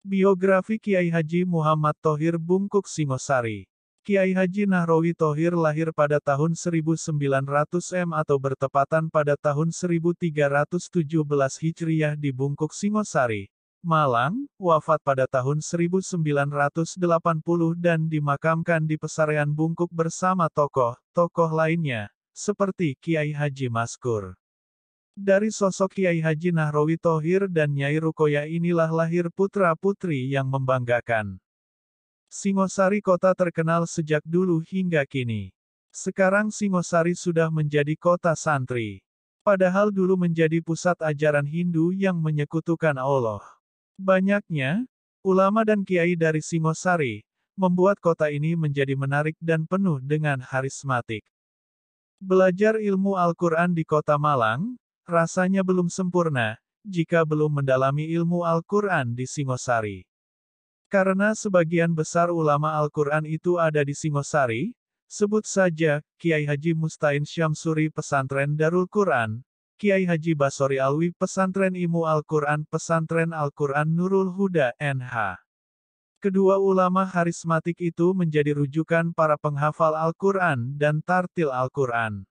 Biografi Kiai Haji Muhammad Thohir Bungkuk Singosari. Kiai Haji Nahrawi Thohir lahir pada tahun 1900 atau bertepatan pada tahun 1317 Hijriah di Bungkuk Singosari, Malang, wafat pada tahun 1980 dan dimakamkan di Pesarean Bungkuk bersama tokoh-tokoh lainnya, seperti Kiai Haji Maskur. Dari sosok Kiai Haji Nahrawi Thohir dan Nyai Rukoyah inilah lahir putra-putri yang membanggakan. Singosari kota terkenal sejak dulu hingga kini. Sekarang Singosari sudah menjadi kota santri. Padahal dulu menjadi pusat ajaran Hindu yang menyekutukan Allah. Banyaknya ulama dan kiai dari Singosari membuat kota ini menjadi menarik dan penuh dengan harismatik. Belajar ilmu Al-Quran di kota Malang, rasanya belum sempurna, jika belum mendalami ilmu Al-Quran di Singosari. Karena sebagian besar ulama Al-Quran itu ada di Singosari, sebut saja, Kiai Haji Mustain Syamsuri Pesantren Darul Quran, Kiai Haji Basori Alwi Pesantren Ilmu Al-Quran Pesantren Al-Quran Nurul Huda, NH. Kedua ulama harismatik itu menjadi rujukan para penghafal Al-Quran dan tartil Al-Quran.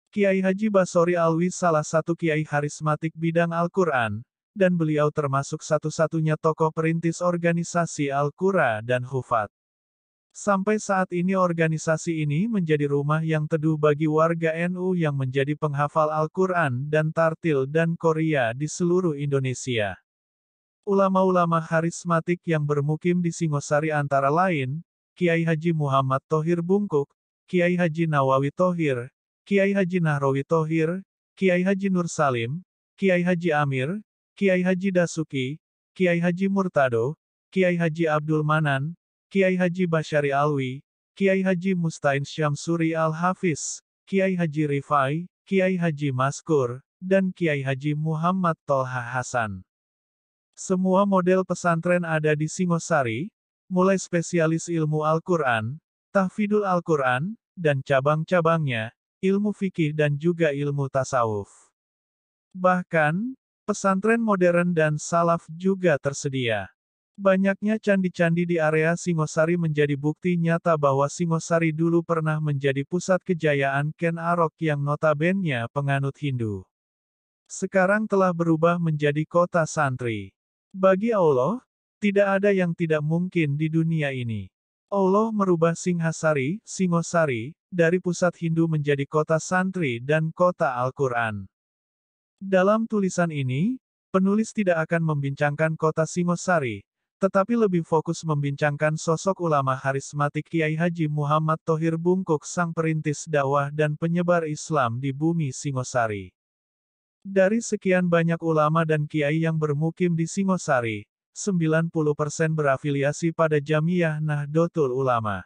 Kiai Haji Basori Alwi salah satu kiai harismatik bidang Al-Quran, dan beliau termasuk satu-satunya tokoh perintis organisasi Al-Qura dan Hufat. Sampai saat ini organisasi ini menjadi rumah yang teduh bagi warga NU yang menjadi penghafal Al-Quran dan tartil dan Korea di seluruh Indonesia. Ulama-ulama harismatik yang bermukim di Singosari antara lain, Kiai Haji Muhammad Thohir Bungkuk, Kiai Haji Nawawi Thohir, Kiai Haji Nahrawi Thohir, Kiai Haji Nur Salim, Kiai Haji Amir, Kiai Haji Dasuki, Kiai Haji Murtado, Kiai Haji Abdul Manan, Kiai Haji Basyari Alwi, Kiai Haji Mustain Syamsuri Al-Hafiz, Kiai Haji Rifai, Kiai Haji Maskur, dan Kiai Haji Muhammad Tolha Hasan. Semua model pesantren ada di Singosari, mulai spesialis ilmu Al-Quran, tahfidul Al-Quran, dan cabang-cabangnya, ilmu fikih dan juga ilmu tasawuf. Bahkan, pesantren modern dan salaf juga tersedia. Banyaknya candi-candi di area Singosari menjadi bukti nyata bahwa Singosari dulu pernah menjadi pusat kejayaan Ken Arok yang notabene penganut Hindu. Sekarang telah berubah menjadi kota santri. Bagi Allah, tidak ada yang tidak mungkin di dunia ini. Allah merubah Singhasari, Singosari, dari pusat Hindu menjadi kota santri dan kota Al-Quran. Dalam tulisan ini, penulis tidak akan membincangkan kota Singosari, tetapi lebih fokus membincangkan sosok ulama harismatik Kiai Haji Muhammad Thohir Bungkuk sang perintis dakwah dan penyebar Islam di bumi Singosari. Dari sekian banyak ulama dan kiai yang bermukim di Singosari, 90% berafiliasi pada Jamiyah Nahdlatul Ulama.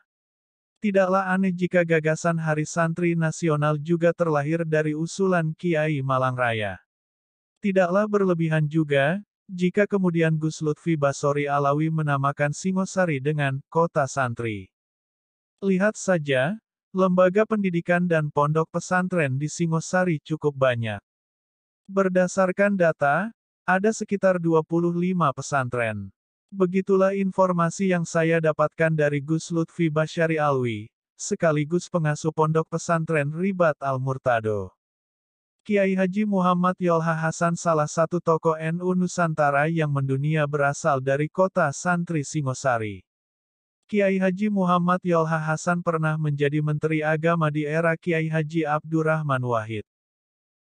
Tidaklah aneh jika gagasan Hari Santri Nasional juga terlahir dari usulan Kiai Malang Raya. Tidaklah berlebihan juga, jika kemudian Gus Lutfi Basori Alawi menamakan Singosari dengan kota santri. Lihat saja, lembaga pendidikan dan pondok pesantren di Singosari cukup banyak. Berdasarkan data, ada sekitar 25 pesantren. Begitulah informasi yang saya dapatkan dari Gus Lutfi Basyari Alwi, sekaligus pengasuh pondok pesantren Ribat Al-Murtado. Kiai Haji Muhammad Yolha Hasan salah satu tokoh NU Nusantara yang mendunia berasal dari kota santri Singosari. Kiai Haji Muhammad Yolha Hasan pernah menjadi Menteri Agama di era Kiai Haji Abdurrahman Wahid.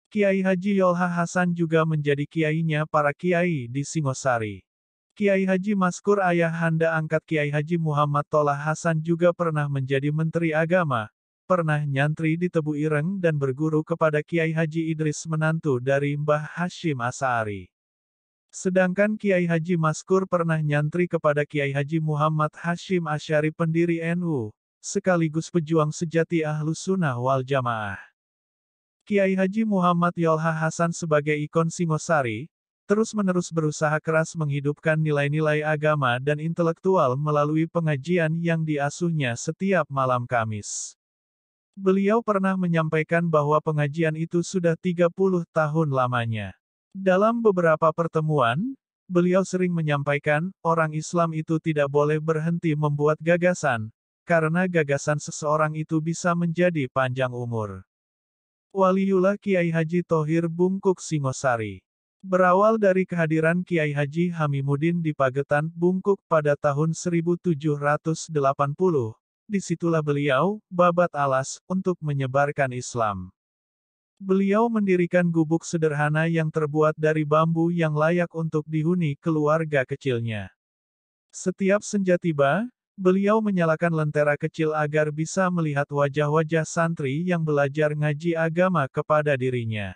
Kiai Haji Yolha Hasan juga menjadi kiainya para kiai di Singosari. Kiai Haji Maskur ayahanda angkat Kiai Haji Muhammad Tolha Hasan juga pernah menjadi Menteri Agama, pernah nyantri di Tebu Ireng dan berguru kepada Kiai Haji Idris menantu dari Mbah Hashim Asy'ari. Sedangkan Kiai Haji Maskur pernah nyantri kepada Kiai Haji Muhammad Hashim Asy'ari pendiri NU, sekaligus pejuang sejati Ahlus Sunnah wal Jamaah. Kiai Haji Muhammad Yolha Hasan sebagai ikon Singosari, terus-menerus berusaha keras menghidupkan nilai-nilai agama dan intelektual melalui pengajian yang diasuhnya setiap malam Kamis. Beliau pernah menyampaikan bahwa pengajian itu sudah 30 tahun lamanya. Dalam beberapa pertemuan, beliau sering menyampaikan, orang Islam itu tidak boleh berhenti membuat gagasan, karena gagasan seseorang itu bisa menjadi panjang umur. Waliullah Kiai Haji Thohir Bungkuk Singosari. Berawal dari kehadiran Kiai Haji Hamimuddin di Pagetan, Bungkuk pada tahun 1780, disitulah beliau, babat alas, untuk menyebarkan Islam. Beliau mendirikan gubuk sederhana yang terbuat dari bambu yang layak untuk dihuni keluarga kecilnya. Setiap senja tiba, beliau menyalakan lentera kecil agar bisa melihat wajah-wajah santri yang belajar ngaji agama kepada dirinya.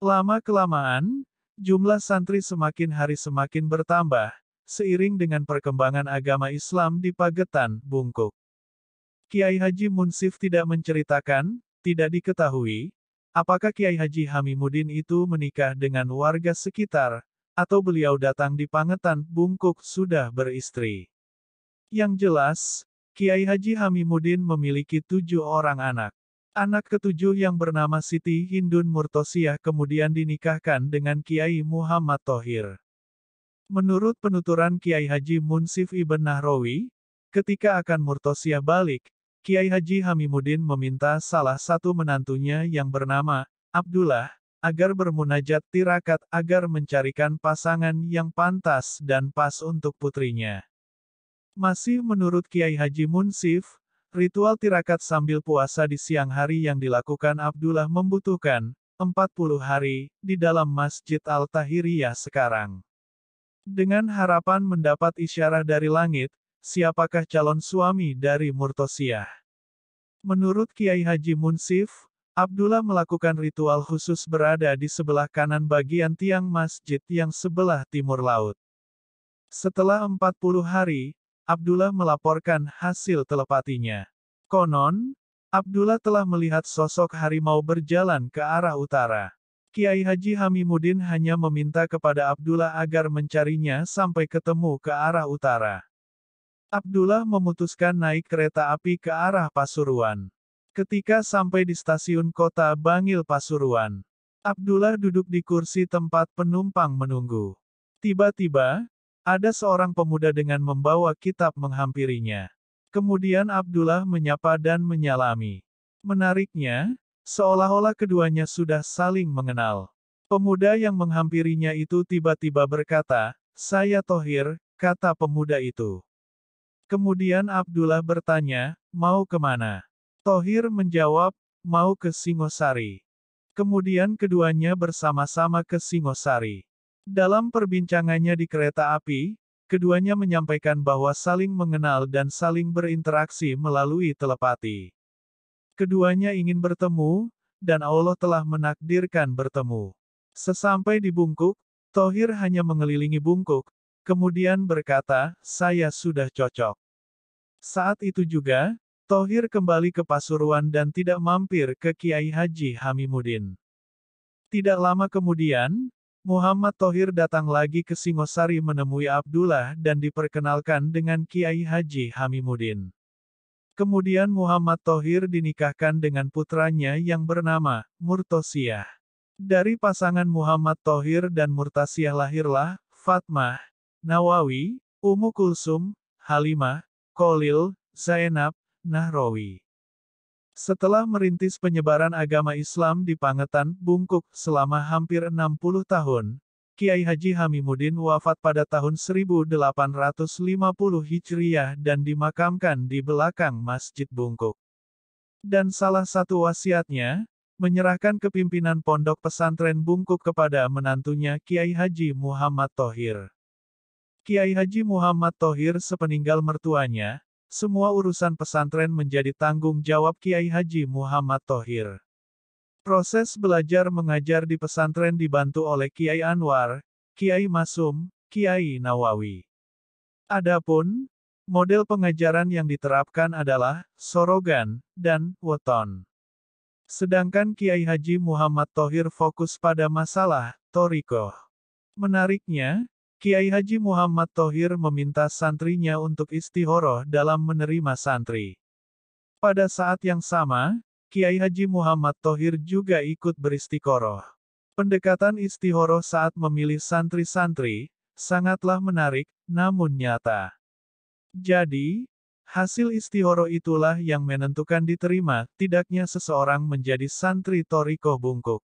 Lama-kelamaan, jumlah santri semakin hari semakin bertambah, seiring dengan perkembangan agama Islam di Pagetan, Bungkuk. Kiai Haji Munsif tidak menceritakan, tidak diketahui, apakah Kiai Haji Hamimuddin itu menikah dengan warga sekitar, atau beliau datang di Pagetan, Bungkuk sudah beristri. Yang jelas, Kiai Haji Hamimuddin memiliki 7 orang anak. Anak ketujuh yang bernama Siti Hindun Murtosiah kemudian dinikahkan dengan Kiai Muhammad Thohir. Menurut penuturan Kiai Haji Munsif Ibn Nahrawi, ketika akan Murtosiah balik, Kiai Haji Hamimuddin meminta salah satu menantunya yang bernama Abdullah, agar bermunajat tirakat agar mencarikan pasangan yang pantas dan pas untuk putrinya. Masih menurut Kiai Haji Munsif, ritual tirakat sambil puasa di siang hari yang dilakukan Abdullah membutuhkan 40 hari di dalam Masjid Al-Tahiriyah sekarang. Dengan harapan mendapat isyarat dari langit, siapakah calon suami dari Murtosiah? Menurut Kiai Haji Munsif, Abdullah melakukan ritual khusus berada di sebelah kanan bagian tiang masjid yang sebelah timur laut. Setelah 40 hari, Abdullah melaporkan hasil telepatinya. Konon, Abdullah telah melihat sosok harimau berjalan ke arah utara. Kiai Haji Hamimuddin hanya meminta kepada Abdullah agar mencarinya sampai ketemu ke arah utara. Abdullah memutuskan naik kereta api ke arah Pasuruan. Ketika sampai di stasiun kota Bangil Pasuruan, Abdullah duduk di kursi tempat penumpang menunggu. Tiba-tiba, ada seorang pemuda dengan membawa kitab menghampirinya. Kemudian Abdullah menyapa dan menyalami. Menariknya, seolah-olah keduanya sudah saling mengenal. Pemuda yang menghampirinya itu tiba-tiba berkata, "Saya Thohir," kata pemuda itu. Kemudian Abdullah bertanya, "Mau kemana?" Thohir menjawab, "Mau ke Singosari." Kemudian keduanya bersama-sama ke Singosari. Dalam perbincangannya di kereta api, keduanya menyampaikan bahwa saling mengenal dan saling berinteraksi melalui telepati. Keduanya ingin bertemu, dan Allah telah menakdirkan bertemu. Sesampai di Bungkuk, Thohir hanya mengelilingi Bungkuk, kemudian berkata, "Saya sudah cocok." Saat itu juga, Thohir kembali ke Pasuruan dan tidak mampir ke Kiai Haji Hamimuddin. Tidak lama kemudian, Muhammad Thohir datang lagi ke Singosari menemui Abdullah dan diperkenalkan dengan Kiai Haji Hamimuddin. Kemudian Muhammad Thohir dinikahkan dengan putranya yang bernama Murtosiah. Dari pasangan Muhammad Thohir dan Murtasiah lahirlah Fatmah, Nawawi, Ummu Kulsum, Halimah, Kholil, Zainab, Nahrawi. Setelah merintis penyebaran agama Islam di Pagetan, Bungkuk, selama hampir 60 tahun, Kiai Haji Hamimuddin wafat pada tahun 1850 Hijriah dan dimakamkan di belakang Masjid Bungkuk. Dan salah satu wasiatnya, menyerahkan kepimpinan pondok pesantren Bungkuk kepada menantunya Kiai Haji Muhammad Thohir. Kiai Haji Muhammad Thohir sepeninggal mertuanya, semua urusan pesantren menjadi tanggung jawab Kiai Haji Muhammad Thohir. Proses belajar mengajar di pesantren dibantu oleh Kiai Anwar, Kiai Masum, Kiai Nawawi. Adapun, model pengajaran yang diterapkan adalah sorogan dan weton. Sedangkan Kiai Haji Muhammad Thohir fokus pada masalah thorikoh. Menariknya, Kiai Haji Muhammad Thohir meminta santrinya untuk istihoroh dalam menerima santri. Pada saat yang sama, Kiai Haji Muhammad Thohir juga ikut beristikoroh. Pendekatan istihoroh saat memilih santri-santri, sangatlah menarik, namun nyata. Jadi, hasil istihoro itulah yang menentukan diterima tidaknya seseorang menjadi santri Thariqah Bungkuk.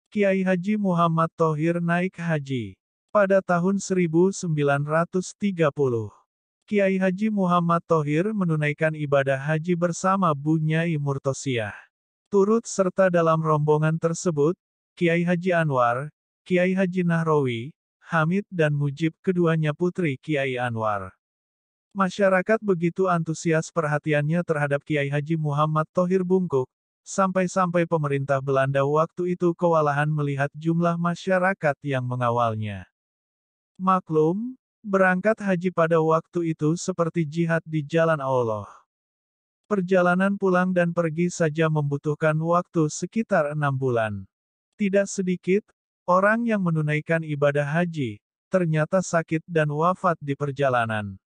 Kiai Haji Muhammad Thohir naik haji. Pada tahun 1930, Kiai Haji Muhammad Thohir menunaikan ibadah haji bersama Bu Nyai Murtosiah. Turut serta dalam rombongan tersebut, Kiai Haji Anwar, Kiai Haji Nahrawi, Hamid dan Mujib keduanya putri Kiai Anwar. Masyarakat begitu antusias perhatiannya terhadap Kiai Haji Muhammad Thohir Bungkuk, sampai-sampai pemerintah Belanda waktu itu kewalahan melihat jumlah masyarakat yang mengawalnya. Maklum, berangkat haji pada waktu itu seperti jihad di jalan Allah. Perjalanan pulang dan pergi saja membutuhkan waktu sekitar 6 bulan. Tidak sedikit, orang yang menunaikan ibadah haji, ternyata sakit dan wafat di perjalanan.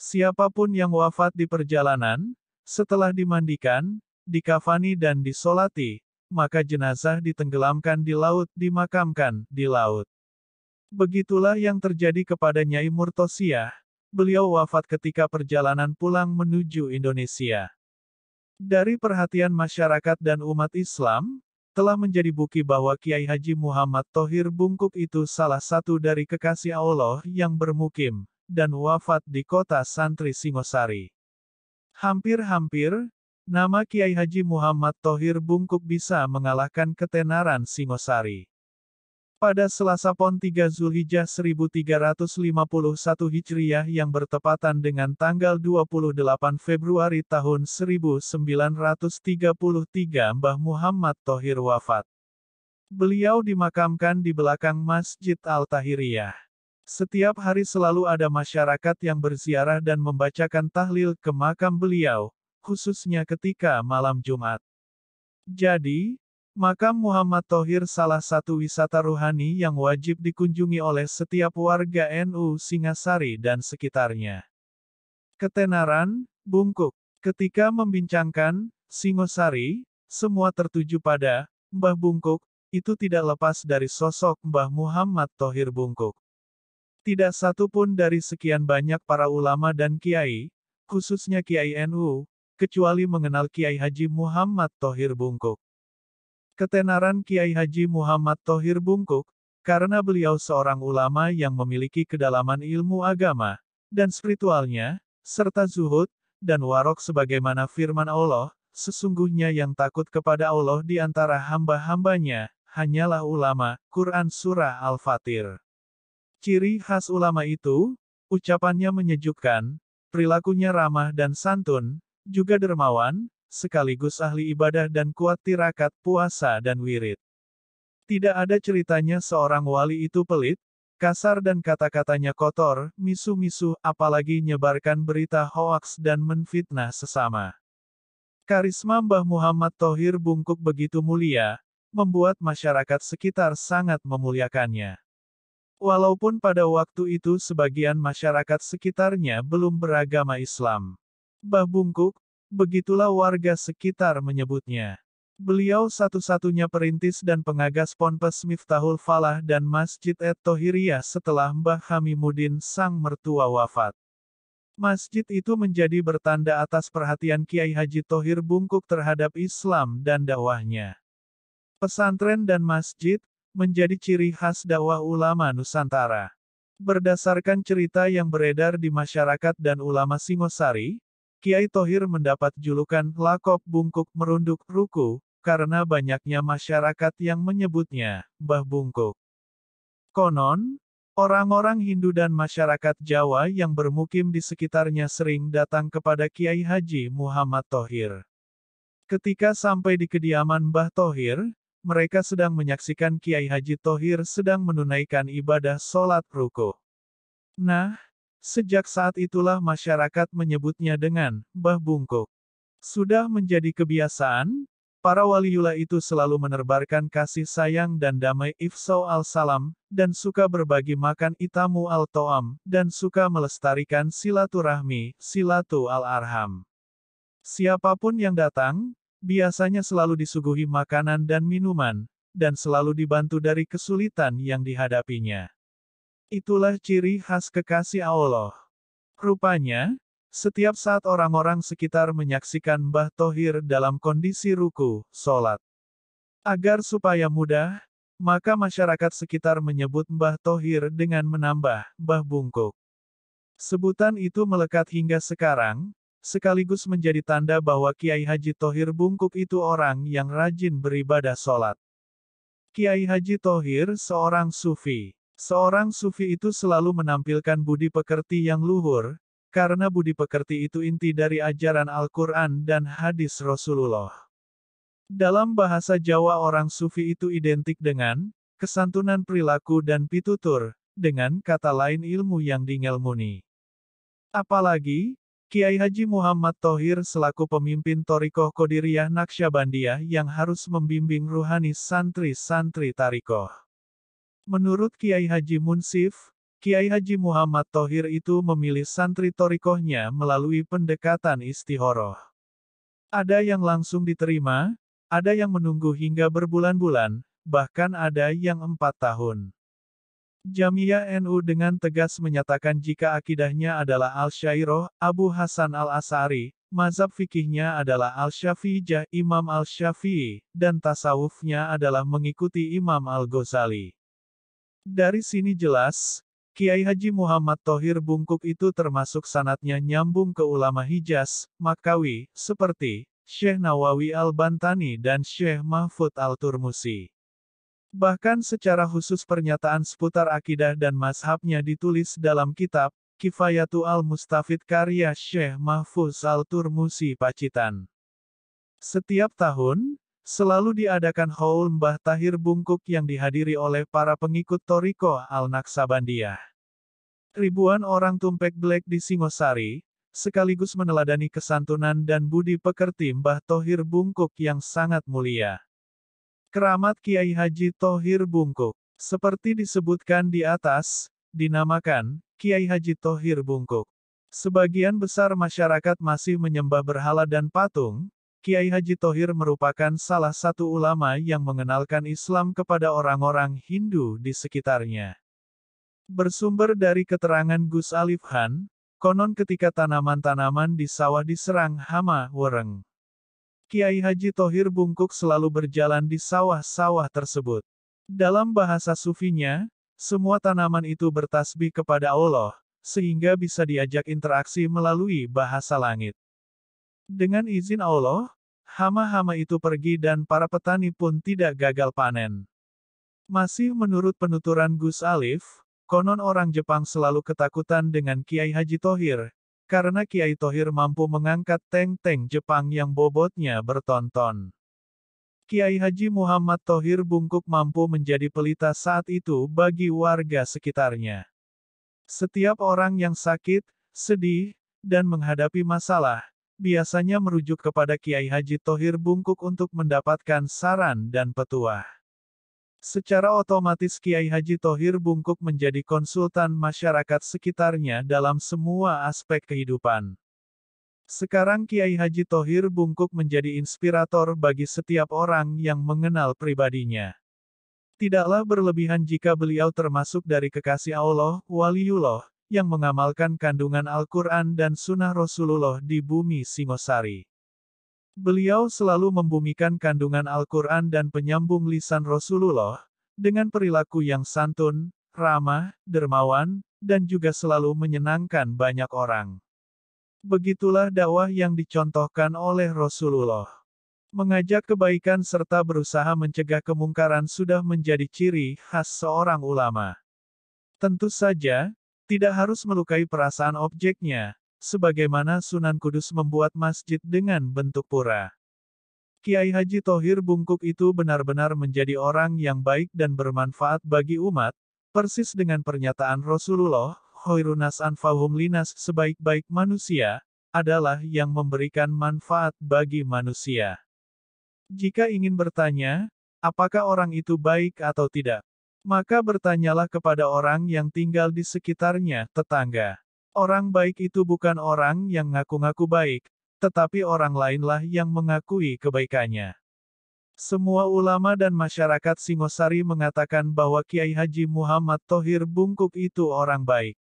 Siapapun yang wafat di perjalanan, setelah dimandikan, dikafani dan disolati, maka jenazah ditenggelamkan di laut, dimakamkan di laut. Begitulah yang terjadi kepada Nyai Murtosiah. Beliau wafat ketika perjalanan pulang menuju Indonesia. Dari perhatian masyarakat dan umat Islam, telah menjadi bukti bahwa Kiai Haji Muhammad Thohir Bungkuk itu salah satu dari kekasih Allah yang bermukim, dan wafat di kota Santri Singosari. Hampir-hampir, nama Kiai Haji Muhammad Thohir Bungkuk bisa mengalahkan ketenaran Singosari. Pada Selasa Pon 3 Zulhijjah 1351 Hijriah yang bertepatan dengan tanggal 28 Februari tahun 1933 Mbah Muhammad Thohir wafat. Beliau dimakamkan di belakang Masjid Al-Tahiriyah. Setiap hari selalu ada masyarakat yang berziarah dan membacakan tahlil ke makam beliau, khususnya ketika malam Jumat. Jadi, makam Muhammad Thohir salah satu wisata ruhani yang wajib dikunjungi oleh setiap warga NU Singasari dan sekitarnya. Ketenaran, Bungkuk. Ketika membincangkan Singosari, semua tertuju pada Mbah Bungkuk, itu tidak lepas dari sosok Mbah Muhammad Thohir Bungkuk. Tidak satu pun dari sekian banyak para ulama dan kiai, khususnya kiai NU, kecuali mengenal Kiai Haji Muhammad Thohir Bungkuk. Ketenaran Kiai Haji Muhammad Thohir Bungkuk, karena beliau seorang ulama yang memiliki kedalaman ilmu agama, dan spiritualnya, serta zuhud, dan warok sebagaimana firman Allah, sesungguhnya yang takut kepada Allah di antara hamba-hambanya, hanyalah ulama, Quran Surah Al-Fatir. Ciri khas ulama itu, ucapannya menyejukkan, perilakunya ramah dan santun, juga dermawan, sekaligus ahli ibadah dan kuat tirakat puasa dan wirid. Tidak ada ceritanya seorang wali itu pelit, kasar dan kata-katanya kotor, misu-misu, apalagi nyebarkan berita hoaks dan menfitnah sesama. Karisma Mbah Muhammad Thohir Bungkuk begitu mulia, membuat masyarakat sekitar sangat memuliakannya. Walaupun pada waktu itu sebagian masyarakat sekitarnya belum beragama Islam. Mbah Bungkuk, begitulah warga sekitar menyebutnya. Beliau satu-satunya perintis dan pengagas Ponpes Miftahul Falah dan Masjid Et-Thohiriyah setelah Mbah Hamimuddin sang mertua wafat. Masjid itu menjadi bertanda atas perhatian Kiai Haji Thohir Bungkuk terhadap Islam dan dakwahnya. Pesantren dan masjid menjadi ciri khas dakwah ulama Nusantara. Berdasarkan cerita yang beredar di masyarakat dan ulama Singosari, Kiai Thohir mendapat julukan lakop Bungkuk Merunduk Ruku, karena banyaknya masyarakat yang menyebutnya Mbah Bungkuk. Konon, orang-orang Hindu dan masyarakat Jawa yang bermukim di sekitarnya sering datang kepada Kiai Haji Muhammad Thohir. Ketika sampai di kediaman Mbah Thohir, mereka sedang menyaksikan Kiai Haji Thohir sedang menunaikan ibadah sholat ruku. Nah, sejak saat itulah masyarakat menyebutnya dengan Mbah Bungkuk. Sudah menjadi kebiasaan, para waliullah itu selalu menebarkan kasih sayang dan damai ifsau al-salam, dan suka berbagi makan itamu al-to'am, dan suka melestarikan silaturahmi, silatu al-arham. Siapapun yang datang, biasanya selalu disuguhi makanan dan minuman, dan selalu dibantu dari kesulitan yang dihadapinya. Itulah ciri khas kekasih Allah. Rupanya, setiap saat orang-orang sekitar menyaksikan Mbah Thohir dalam kondisi ruku, sholat. Agar supaya mudah, maka masyarakat sekitar menyebut Mbah Thohir dengan menambah, Mbah Bungkuk. Sebutan itu melekat hingga sekarang, sekaligus menjadi tanda bahwa Kiai Haji Thohir Bungkuk itu orang yang rajin beribadah sholat. Kiai Haji Thohir seorang sufi. Seorang sufi itu selalu menampilkan budi pekerti yang luhur, karena budi pekerti itu inti dari ajaran Al-Quran dan hadis Rasulullah. Dalam bahasa Jawa orang sufi itu identik dengan kesantunan perilaku dan pitutur, dengan kata lain ilmu yang dingelmuni. Apalagi, Kiai Haji Muhammad Thohir selaku pemimpin Thariqah Qadiriyah Naqsyabandiyah yang harus membimbing ruhani santri-santri Thariqah. Menurut Kiai Haji Munsif, Kiai Haji Muhammad Thohir itu memilih santri thariqahnya melalui pendekatan istikharah. Ada yang langsung diterima, ada yang menunggu hingga berbulan-bulan, bahkan ada yang 4 tahun. Jamiyah NU dengan tegas menyatakan jika akidahnya adalah Al-Syairah, Abu Hasan Al-Asy'ari, mazhab fikihnya adalah Al-Syafi'iyah, Imam Al-Syafi'i, dan tasawufnya adalah mengikuti Imam Al-Ghazali. Dari sini jelas, Kiai Haji Muhammad Thohir Bungkuk itu termasuk sanadnya nyambung ke ulama Hijaz, Makkawi, seperti Syekh Nawawi Al-Bantani dan Syekh Mahfud Al-Turmusi. Bahkan secara khusus pernyataan seputar akidah dan mazhabnya ditulis dalam kitab Kifayatu Al-Mustafid karya Syekh Mahfuz Al-Turmusi Pacitan. Setiap tahun, selalu diadakan haul Mbah Tahir Bungkuk yang dihadiri oleh para pengikut Thariqah Al-Naqsabandiyah. Ribuan orang tumpek belek di Singosari, sekaligus meneladani kesantunan dan budi pekerti Mbah Thohir Bungkuk yang sangat mulia. Keramat Kiai Haji Thohir Bungkuk, seperti disebutkan di atas, dinamakan Kiai Haji Thohir Bungkuk. Sebagian besar masyarakat masih menyembah berhala dan patung. Kiai Haji Thohir merupakan salah satu ulama yang mengenalkan Islam kepada orang-orang Hindu di sekitarnya. Bersumber dari keterangan Gus Alif Khan, konon ketika tanaman-tanaman di sawah diserang hama wereng, Kiai Haji Thohir Bungkuk selalu berjalan di sawah-sawah tersebut. Dalam bahasa sufinya, semua tanaman itu bertasbih kepada Allah, sehingga bisa diajak interaksi melalui bahasa langit. Dengan izin Allah, hama-hama itu pergi dan para petani pun tidak gagal panen. Masih menurut penuturan Gus Alif, konon orang Jepang selalu ketakutan dengan Kiai Haji Thohir, karena Kiai Thohir mampu mengangkat tank-tank Jepang yang bobotnya berton-ton. Kiai Haji Muhammad Thohir Bungkuk mampu menjadi pelita saat itu bagi warga sekitarnya. Setiap orang yang sakit, sedih, dan menghadapi masalah, biasanya merujuk kepada Kiai Haji Thohir Bungkuk untuk mendapatkan saran dan petuah. Secara otomatis Kiai Haji Thohir Bungkuk menjadi konsultan masyarakat sekitarnya dalam semua aspek kehidupan. Sekarang Kiai Haji Thohir Bungkuk menjadi inspirator bagi setiap orang yang mengenal pribadinya. Tidaklah berlebihan jika beliau termasuk dari kekasih Allah, waliullah, yang mengamalkan kandungan Al-Quran dan Sunnah Rasulullah di bumi Singosari. Beliau selalu membumikan kandungan Al-Quran dan penyambung lisan Rasulullah, dengan perilaku yang santun, ramah, dermawan, dan juga selalu menyenangkan banyak orang. Begitulah dakwah yang dicontohkan oleh Rasulullah. Mengajak kebaikan serta berusaha mencegah kemungkaran sudah menjadi ciri khas seorang ulama. Tentu saja, tidak harus melukai perasaan objeknya, sebagaimana Sunan Kudus membuat masjid dengan bentuk pura. Kiai Haji Thohir Bungkuk itu benar-benar menjadi orang yang baik dan bermanfaat bagi umat, persis dengan pernyataan Rasulullah, Khairunas anfa'uhum linas, sebaik-baik manusia, adalah yang memberikan manfaat bagi manusia. Jika ingin bertanya, apakah orang itu baik atau tidak? Maka bertanyalah kepada orang yang tinggal di sekitarnya, tetangga. Orang baik itu bukan orang yang ngaku-ngaku baik, tetapi orang lainlah yang mengakui kebaikannya. Semua ulama dan masyarakat Singosari mengatakan bahwa Kiai Haji Muhammad Thohir Bungkuk itu orang baik.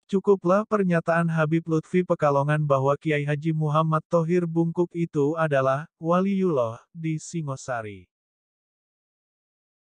Cukuplah pernyataan Habib Lutfi Pekalongan bahwa Kiai Haji Muhammad Thohir Bungkuk itu adalah waliullah di Singosari.